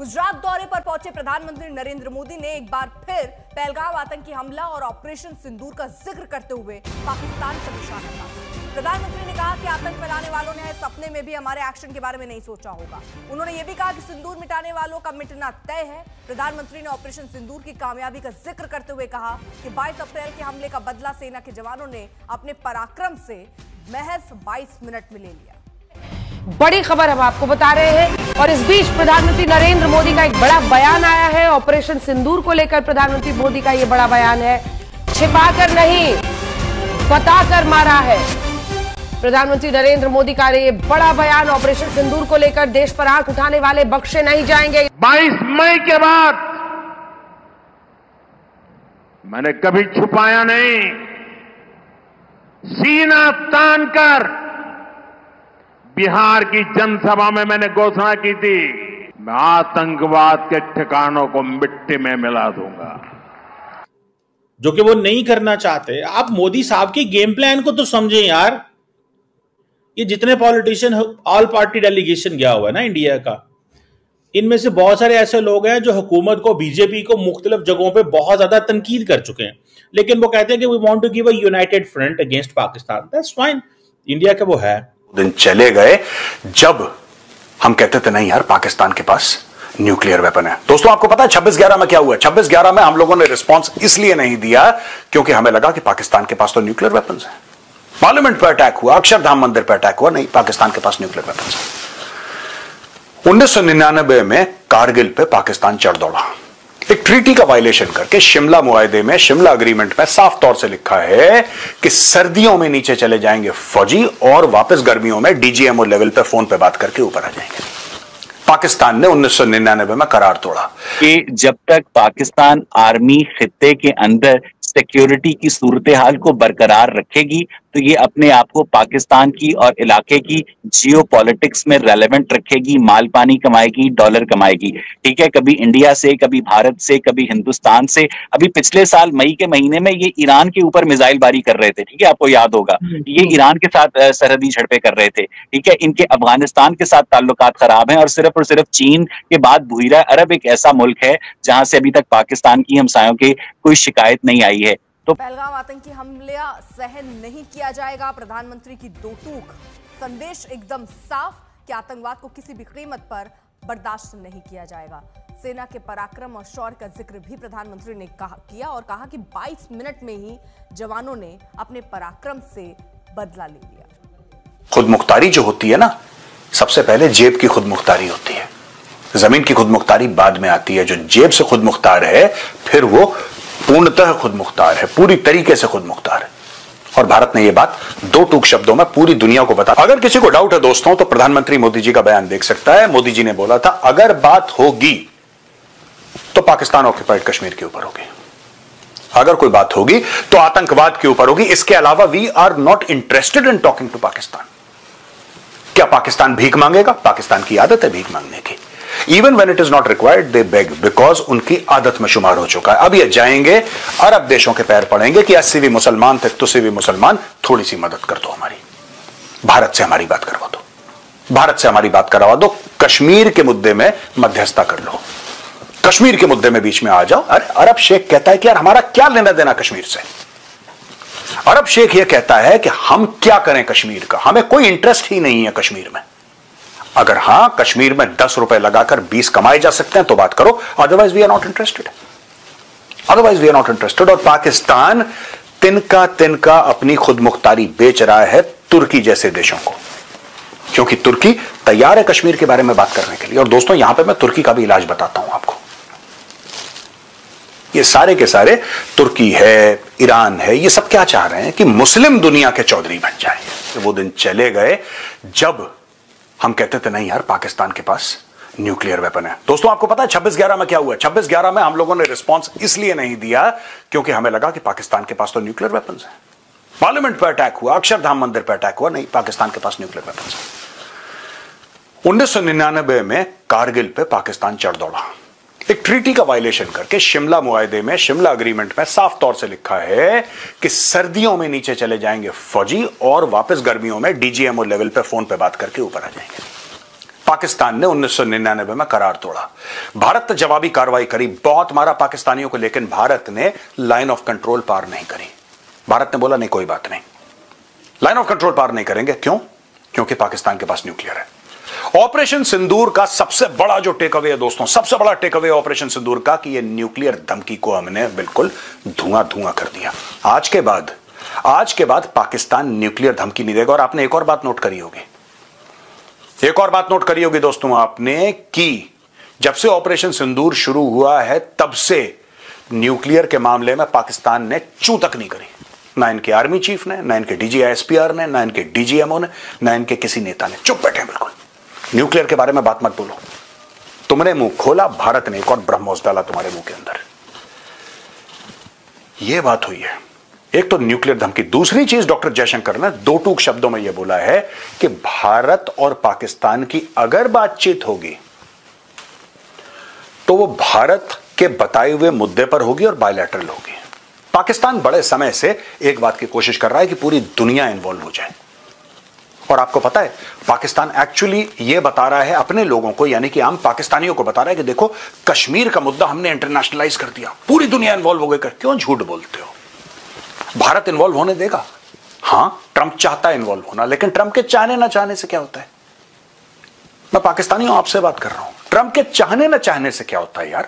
गुजरात दौरे पर पहुंचे प्रधानमंत्री नरेंद्र मोदी ने एक बार फिर पहलगाम आतंकी हमला और ऑपरेशन सिंदूर का जिक्र करते हुए पाकिस्तान पर निशाना साधा। प्रधानमंत्री ने कहा कि आतंक फैलाने वालों ने सपने में भी हमारे एक्शन के बारे में नहीं सोचा होगा। उन्होंने यह भी कहा कि सिंदूर मिटाने वालों का मिटना तय है। प्रधानमंत्री ने ऑपरेशन सिंदूर की कामयाबी का जिक्र करते हुए कहा कि 22 अप्रैल के हमले का बदला सेना के जवानों ने अपने पराक्रम से महज 22 मिनट में ले लिया। बड़ी खबर हम आपको बता रहे हैं और इस बीच प्रधानमंत्री नरेंद्र मोदी का एक बड़ा बयान आया है। ऑपरेशन सिंदूर को लेकर प्रधानमंत्री मोदी का यह बड़ा बयान है। छिपाकर नहीं, बताकर मारा है। प्रधानमंत्री नरेंद्र मोदी का ये बड़ा बयान ऑपरेशन सिंदूर को लेकर देश पर आंख उठाने वाले बख्शे नहीं जाएंगे। 22 मई के बाद मैंने कभी छुपाया नहीं, सीना तान कर बिहार की जनसभा में मैंने घोषणा की थी, मैं आतंकवाद के ठिकानों को मिट्टी में मिला दूंगा, जो कि वो नहीं करना चाहते। आप मोदी साहब की गेम प्लान को तो समझें यार। ये जितने पॉलिटिशियन ऑल पार्टी डेलीगेशन गया हुआ है ना इंडिया का, इनमें से बहुत सारे ऐसे लोग हैं जो हुकूमत को, बीजेपी को मुख्तलिफ जगहों पे बहुत ज्यादा तनकीद कर चुके हैं, लेकिन वो कहते हैं कि we want to give a united front against Pakistan. That's fine, India के वो है। दिन चले गए जब हम कहते थे नहीं यार पाकिस्तान के पास न्यूक्लियर वेपन है। दोस्तों आपको पता है 26/11 में क्या हुआ? 26/11 में हम लोगों ने रिस्पांस इसलिए नहीं दिया क्योंकि हमें लगा कि पाकिस्तान के पास तो न्यूक्लियर वेपन्स हैं। पार्लियामेंट पर अटैक हुआ, अक्षरधाम मंदिर पर अटैक हुआ, नहीं पाकिस्तान के पास न्यूक्लियर वेपन्स है। 1999 में कारगिल पे पाकिस्तान चढ़ दौड़ा, एक ट्रीटी का वायलेशन करके। शिमला मुआहदे में, शिमला एग्रीमेंट में साफ तौर से लिखा है कि सर्दियों में नीचे चले जाएंगे फौजी और वापस गर्मियों में डीजीएमओ लेवल पे फोन पे बात करके ऊपर आ जाएंगे। पाकिस्तान ने 1999 में करार तोड़ा कि जब तक पाकिस्तान आर्मी खित्ते के अंदर सिक्योरिटी की सूरत हाल को बरकरार रखेगी तो ये अपने आप को पाकिस्तान की और इलाके की जियो पॉलिटिक्स में रेलेवेंट रखेगी, माल पानी कमाएगी, डॉलर कमाएगी। ठीक है, कभी इंडिया से, कभी भारत से, कभी हिंदुस्तान से। अभी पिछले साल मई के महीने में ये ईरान के ऊपर मिसाइल बारी कर रहे थे, ठीक है, आपको याद होगा। ये ईरान के साथ सरहदी झड़पें कर रहे थे, ठीक है। इनके अफगानिस्तान के साथ ताल्लुकात खराब हैं और सिर्फ चीन के बाद भुइरा अरब एक ऐसा मुल्क है जहां से अभी तक पाकिस्तान की हमसायों की कोई शिकायत नहीं आई है। तो पहलगाम आतंकी हमला सहन नहीं किया जाएगा। प्रधानमंत्री की दो टूक, संदेश एकदम साफ कि आतंकवाद को किसी भी कीमत पर बर्दाश्त नहीं किया जाएगा। सेना के पराक्रम और शौर्य का जिक्र भी प्रधानमंत्री ने किया और कहा कि 22 मिनट में ही जवानों ने अपने पराक्रम से बदला ले लिया। खुद मुख्तारी जो होती है ना, सबसे पहले जेब की खुद मुख्तारी होती है, जमीन की खुद मुख्तारी बाद में आती है। जो जेब से खुद मुख्तार है फिर वो पूर्णतः खुद मुख्तार है, पूरी तरीके से खुद मुख्तार है। और भारत ने यह बात दो टूक शब्दों में पूरी दुनिया को बता। अगर किसी को डाउट है दोस्तों तो प्रधानमंत्री मोदी जी का बयान देख सकता है। मोदी जी ने बोला था अगर बात होगी तो पाकिस्तान ऑक्युपाइड कश्मीर के ऊपर होगी, अगर कोई बात होगी तो आतंकवाद के ऊपर होगी। इसके अलावा we are not interested in talking to Pakistan. क्या पाकिस्तान भीख मांगेगा? पाकिस्तान की आदत है भीख मांगने की। Even when it is not required they beg, because उनकी आदत में शुमार हो चुका है। अब ये जाएंगे अरब देशों के पैर पड़ेंगे कि 80 भी मुसलमान थे, तुसी भी मुसलमान, थोड़ी सी मदद कर दो हमारी, भारत से हमारी बात करवा दो, भारत से हमारी बात करवा दो, कश्मीर के मुद्दे में मध्यस्थता कर लो, कश्मीर के मुद्दे में बीच में आ जाओ। अरे अरब शेख कहता है कि यार हमारा क्या लेना देना कश्मीर से। अरब शेख यह कहता है कि हम क्या करें कश्मीर का, हमें कोई इंटरेस्ट ही नहीं है कश्मीर में। अगर हां कश्मीर में 10 रुपए लगाकर 20 कमाए जा सकते हैं तो बात करो, otherwise we are not interested, otherwise we are not interested. और पाकिस्तान तिनका तिनका अपनी खुद मुख्तारी बेच रहा है तुर्की जैसे देशों को, क्योंकि तुर्की तैयार है कश्मीर के बारे में बात करने के लिए। और दोस्तों यहां पे मैं तुर्की का भी इलाज बताता हूं आपको। ये सारे के सारे तुर्की है, ईरान है, ये सब क्या चाह रहे हैं कि मुस्लिम दुनिया के चौधरी बन जाए। वो दिन चले गए जब हम कहते थे नहीं यार पाकिस्तान के पास न्यूक्लियर वेपन है। दोस्तों आपको पता है 26/11 में क्या हुआ? 26/11 में हम लोगों ने रिस्पांस इसलिए नहीं दिया क्योंकि हमें लगा कि पाकिस्तान के पास तो न्यूक्लियर वेपन्स हैं। पार्लियामेंट पर अटैक हुआ, अक्षरधाम मंदिर पर अटैक हुआ, नहीं पाकिस्तान के पास न्यूक्लियर वेपन्स है। 1999 में कारगिल पे पाकिस्तान चढ़ दौड़ा, एक ट्रीटी का वायलेशन करके। शिमला मुआहदे में, शिमला एग्रीमेंट में साफ तौर से लिखा है कि सर्दियों में नीचे चले जाएंगे फौजी और वापस गर्मियों में डीजीएमओ लेवल पे फोन पे बात करके ऊपर आ जाएंगे। पाकिस्तान ने 1999 में करार तोड़ा। भारत ने जवाबी कार्रवाई करी, बहुत मारा पाकिस्तानियों को, लेकिन भारत ने लाइन ऑफ कंट्रोल पार नहीं करी। भारत ने बोला नहीं कोई बात नहीं, लाइन ऑफ कंट्रोल पार नहीं करेंगे। क्यों? क्योंकि पाकिस्तान के पास न्यूक्लियर है। ऑपरेशन सिंदूर का सबसे बड़ा जो टेक अवे है दोस्तों, सबसे बड़ा टेक अवे ऑपरेशन सिंदूर का कि ये न्यूक्लियर धमकी को हमने बिल्कुल धुआं धुआं कर दिया। आज के बाद पाकिस्तान न्यूक्लियर धमकी नहीं देगा। और आपने एक और बात नोट करी होगी, दोस्तों आपने, कि जब से ऑपरेशन सिंदूर शुरू हुआ है तब से न्यूक्लियर के मामले में पाकिस्तान ने चूं तक नहीं करी। ना इनके आर्मी चीफ ने, ना इनके DGISPR ने, ना इनके DGMO ने, ना इनके किसी नेता ने। चुप बैठे बिल्कुल, न्यूक्लियर के बारे में बात मत बोलो। तुमने मुंह खोला, भारत ने एक और ब्रह्मोस डाला तुम्हारे मुंह के अंदर। यह बात हुई है। एक तो न्यूक्लियर धमकी, दूसरी चीज डॉक्टर जयशंकर ने दो टूक शब्दों में यह बोला है कि भारत और पाकिस्तान की अगर बातचीत होगी तो वो भारत के बताए हुए मुद्दे पर होगी और बायलैटरल होगी। पाकिस्तान बड़े समय से एक बात की कोशिश कर रहा है कि पूरी दुनिया इन्वॉल्व हो जाए। और आपको पता है पाकिस्तान एक्चुअली ये बता रहा है अपने लोगों को, यानी कि आम पाकिस्तानियों को बता रहा है कि देखो कश्मीर का मुद्दा हमने इंटरनेशनलाइज कर दिया, पूरी दुनिया इन्वॉल्व हो गई। क्यों झूठ बोलते हो? भारत इन्वॉल्व होने देगा? हां, ट्रंप चाहता है इन्वॉल्व होना, लेकिन ट्रंप के चाहने ना चाहने से क्या होता है? मैं पाकिस्तानियों आपसे बात कर रहा हूं, ट्रंप के चाहने ना चाहने से क्या होता है यार?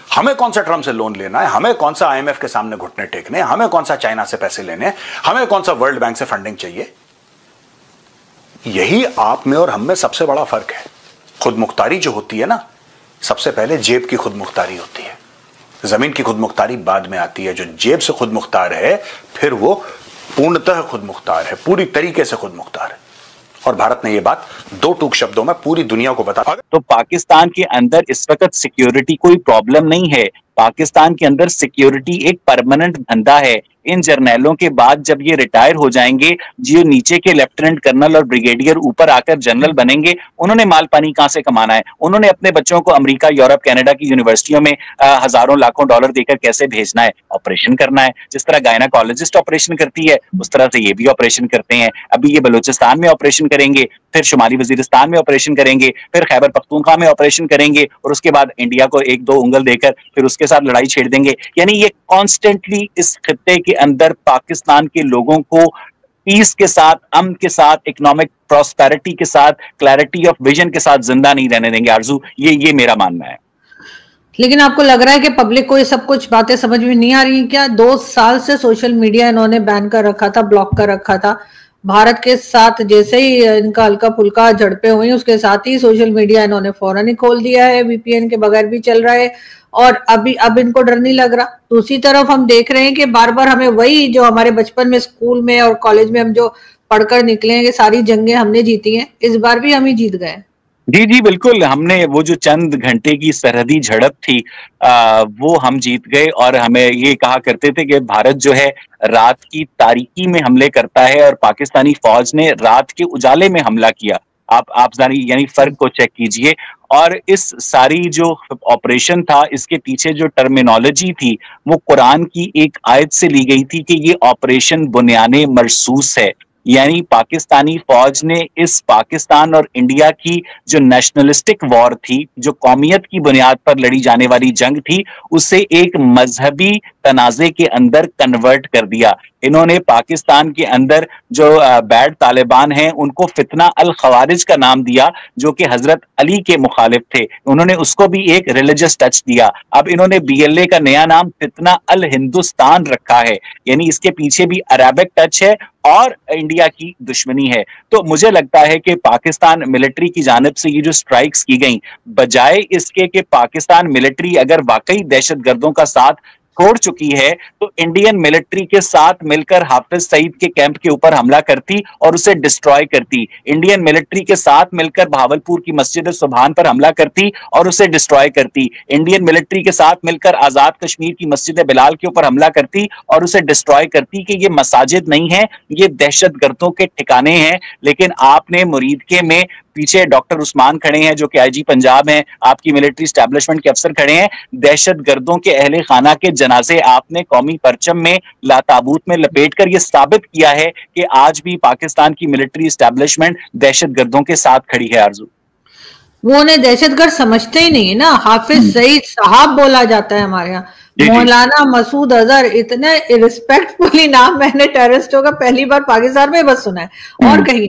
हमें कौन सा ट्रंप से लोन लेना है, हमें कौन सा IMF के सामने घुटने टेकने, हमें कौन सा चाइना से पैसे लेने, हमें कौन सा वर्ल्ड बैंक से फंडिंग चाहिए? यही आप में और हम में सबसे बड़ा फर्क है। खुद मुख्तारी जो होती है ना, सबसे पहले जेब की खुद मुख्तारी होती है, जमीन की खुद मुख्तारी बाद में आती है। जो जेब से खुद मुख्तार है फिर वो पूर्णतः खुद मुख्तार है, पूरी तरीके से खुद मुख्तार है। और भारत ने ये बात दो टूक शब्दों में पूरी दुनिया को बता। तो पाकिस्तान के अंदर इस वक्त सिक्योरिटी कोई प्रॉब्लम नहीं है। पाकिस्तान के अंदर सिक्योरिटी एक परमानेंट धंधा है। इन जर्नैलों के बाद जब ये रिटायर हो जाएंगे, जो नीचे के लेफ्टिनेंट कर्नल और ब्रिगेडियर ऊपर आकर जनरल बनेंगे, उन्होंने माल पानी कहां से कमाना है? उन्होंने अपने बच्चों को अमेरिका, यूरोप, कनाडा की यूनिवर्सिटियों में हजारों लाखों डॉलर देकर कैसे भेजना है? ऑपरेशन करना है। जिस तरह गायनाकोलॉजिस्ट ऑपरेशन करती है उस तरह से ये भी ऑपरेशन करते हैं। अभी ये बलूचिस्तान में ऑपरेशन करेंगे, फिर शुमाली वजीरिस्तान में ऑपरेशन करेंगे, फिर खैबर पख्तूनख्वा में ऑपरेशन करेंगे, और उसके बाद इंडिया को एक दो उंगल देकर फिर उसके साथ लड़ाई छेड़ देंगे। यानी ये कॉन्स्टेंटली इस खित्ते के अंदर पाकिस्तान के लोगों को पीस के साथ, अमन के साथ, इकोनॉमिक प्रॉस्पेरिटी के साथ, क्लैरिटी ऑफ विजन के साथ जिंदा नहीं रहने देंगे। आरजू, ये मेरा मानना है। लेकिन आपको लग रहा है कि पब्लिक को ये सब कुछ बातें समझ में नहीं आ रही हैं क्या? 2 साल से सोशल मीडिया इन्होंने बैन कर रखा था, ब्लॉक कर रखा था। भारत के साथ जैसे ही इनका हल्का फुल्का झड़पें हुई, उसके साथ ही सोशल मीडिया इन्होंने फौरन ही खोल दिया है, VPN के बगैर भी चल रहा है। और अब इनको डर नहीं लग रहा। दूसरी तरफ हम देख रहे हैं कि बार बार हमें वही जो हमारे बचपन में स्कूल में और कॉलेज में हम जो पढ़कर निकले हैं कि सारी जंगें हमने जीती हैं, इस बार भी हम ही जीत गए। जी बिल्कुल, हमने वो जो चंद घंटे की सरहदी झड़प थी वो हम जीत गए। और हमें ये कहा करते थे कि भारत जो है रात की तारीकी में हमले करता है और पाकिस्तानी फौज ने रात के उजाले में हमला किया। आप यानी फर्क को चेक कीजिए। और इस सारी जो ऑपरेशन था, इसके पीछे जो टर्मिनोलॉजी थी वो कुरान की एक आयत से ली गई थी कि ये ऑपरेशन बुनियाने मरसूस है। यानी पाकिस्तानी फौज ने इस पाकिस्तान और इंडिया की जो नेशनलिस्टिक वॉर थी, जो कौमियत की बुनियाद पर लड़ी जाने वाली जंग थी, उसे एक मजहबी तनाजे के अंदर कन्वर्ट कर दिया। इन्होंने पाकिस्तान के अंदर जो बैड तालिबान हैं उनको फितना अल खवारिज का नाम दिया, जो कि हजरत अली के मुखालिफ थे। उन्होंने उसको भी एक रिलीजियस टच दिया। अब इन्होंने BLA का नया नाम फितना अल हिंदुस्तान रखा है, यानी इसके पीछे भी अरबिक टच है और इंडिया की दुश्मनी है। तो मुझे लगता है कि पाकिस्तान मिलिट्री की जानिब से ये जो स्ट्राइक्स की गई, बजाय इसके कि पाकिस्तान मिलिट्री अगर वाकई दहशतगर्दों का साथ छोड़ चुकी है तो इंडियन मिलिट्री के साथ मिलकर हाफिज सईद के कैंप के ऊपर हमला करती और उसे डिस्ट्रॉय करती। इंडियन मिलिट्री के साथ मिलकर भावलपुर की मस्जिद सुबहान पर हमला करती और उसे डिस्ट्रॉय करती। इंडियन मिलिट्री के साथ मिलकर आजाद कश्मीर की मस्जिद बिलाल के ऊपर हमला करती और उसे डिस्ट्रॉय करती कि ये मसाजिद नहीं है, ये दहशतगर्दों के ठिकाने हैं। लेकिन आपने मुरीदके में पीछे डॉक्टर उस्मान खड़े हैं जो कि IG पंजाब हैं, आपकी मिलिट्री स्टैब्लिशमेंट के अफसर खड़े हैं। दहशतगर्दों के अहले खाना के जनाजे आपने कौमी परचम में लाताबूत में लपेटकर यह साबित किया है कि आज भी पाकिस्तान की मिलिट्री स्टैब्लिशमेंट दहशतगर्दों के साथ खड़ी है। आरजू, वो उन्हें दहशतगर्द समझते ही नहीं है ना। हाफिज सईद साहब बोला जाता है हमारे यहाँ। मौलाना मसूद अजहर, इतने रिस्पेक्टफुली नाम मैंने टेररिस्टों का पहली बार पाकिस्तान में बस सुना है और कहीं।